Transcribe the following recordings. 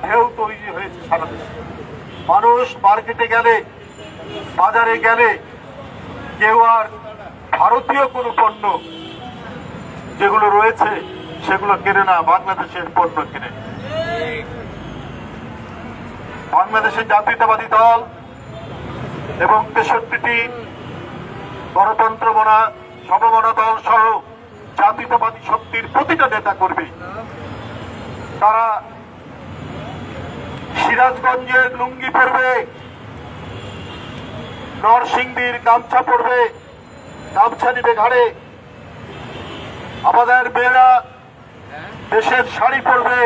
ঢেউ তৈরি হয়েছে সারা দেশে। মানুষ মার্কেটে গেলে, বাজারে গেলে কেউ আর ভারতীয় কোনো পণ্য যেগুলো রয়েছে সেগুলো কেনে না, বাংলাদেশের পণ্য কেনে। বাংলাদেশের জাতীয়তাবাদী দল এবং ৬৩টি গণতন্ত্র মনা সমমনা দল সহ জাতীয়তাবাদী শক্তির প্রতিটা নেতা কর্মী তারা সিরাজগঞ্জের লুঙ্গি পরবে, নরসিংদীর গামছা পরবে, গামছা নিবে ঘাড়ে। আমাদের মেয়েরা দেশের শাড়ি পরবে,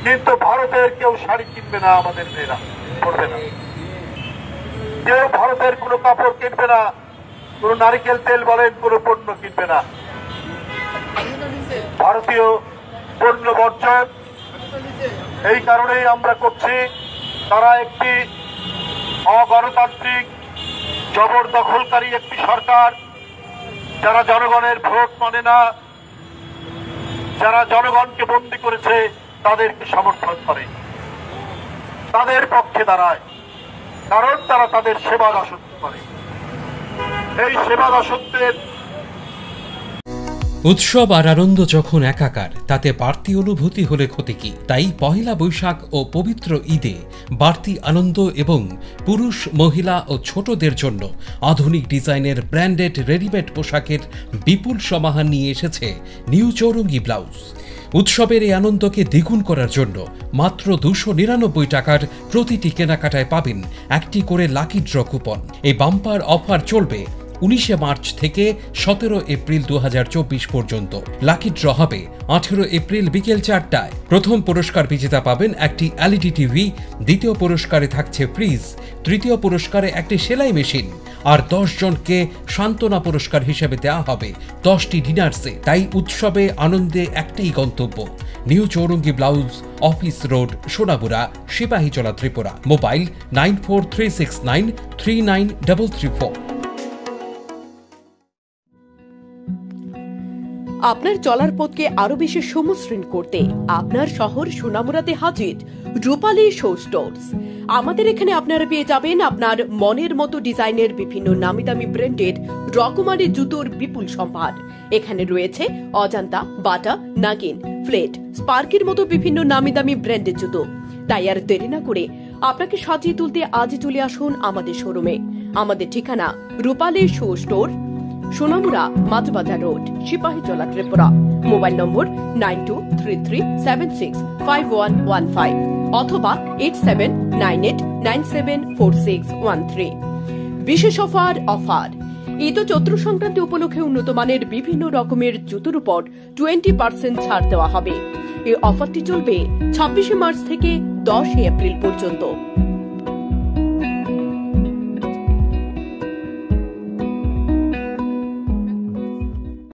কিন্তু ভারতের কেউ শাড়ি কিনবে না, আমাদের মেয়েরা পরবে না। কেউ ভারতের কোনো কাপড় কিনবে না, কোনো নারিকেল তেল বলেন কোনো পণ্য কিনবে না। ভারতীয় পণ্য বর্জন এই কারণেই আমরা করছি। তারা একটি অগণতান্ত্রিক জবরদখলকারী একটি সরকার, যারা জনগণের ভোট মানে না, যারা জনগণকে বন্দী করেছে তাদেরকে সমর্থন করে, তাদের পক্ষে দাঁড়ায়, কারণ তারা তাদের সেবা দাসত্ব করে। এই সেবা দাসত্বের উৎসব আর আনন্দ যখন একাকার, তাতে বাড়তি অনুভূতি হলে ক্ষতি কি? তাই পহেলা বৈশাখ ও পবিত্র ঈদে বাড়তি আনন্দ এবং পুরুষ, মহিলা ও ছোটদের জন্য আধুনিক ডিজাইনের ব্র্যান্ডেড রেডিমেড পোশাকের বিপুল সমাহার নিয়ে এসেছে নিউ চৌরঙ্গী ব্লাউজ। উৎসবের এই আনন্দকে দ্বিগুণ করার জন্য মাত্র 299 টাকার প্রতিটি কেনাকাটায় পাবেন একটি করে লাকি ড্র কুপন। এই বাম্পার অফার চলবে 19 মার্চ থেকে 17 এপ্রিল 2024 পর্যন্ত। লাকি ড্র হবে 18 এপ্রিল বিকেল 4টায়। প্রথম পুরস্কার বিজেতা পাবেন একটি এলইডি টিভি, দ্বিতীয় পুরস্কারে থাকছে ফ্রিজ, তৃতীয় পুরস্কারে একটি সেলাই মেশিন, আর 10 জনকে সান্ত্বনা পুরস্কার হিসেবে দেওয়া হবে 10টি ডিনার সেট। তাই উৎসবে আনন্দে একটাই গন্তব্য, new Chowringhee blouse, office road, Sonamura, Sepahijala, Tripura. Mobile 9436939334। আপনার চলার পথকে আরো বেশি সমশ্রীণ করতে আপনার শহর সোনামুড়াতে হাজির রূপালী শো স্টোরস। আমাদের এখানে আপনারা পেয়ে যাবেন আপনার মনের মতো ডিজাইনের বিভিন্ন নামি দামি ব্র্যান্ডেড রকমারি জুতোর বিপুল সম্ভার। এখানে রয়েছে অজান্তা, বাটা, নাগিন, ফ্লেট, স্পার্কের মতো বিভিন্ন নামি দামি ব্র্যান্ডের জুতো। তাই আর দেরি না করে আপনাকে সাজিয়ে তুলতে আজই চলে আসুন আমাদের শোরুমে। আমাদের ঠিকানা Rupali show store, Sonamura, Majhbazar road, Sepahijala, Tripura. Mobile number 9233765115 অথবা 8798974613। বিশেষ অফার। ঈদ ও চৈত্র সংক্রান্তি উপলক্ষে উন্নত মানের বিভিন্ন রকমের জুতোর উপর 20% ছাড় দেওয়া হবে। এই অফারটি চলবে 26 মার্চ থেকে 10 এপ্রিল পর্যন্ত।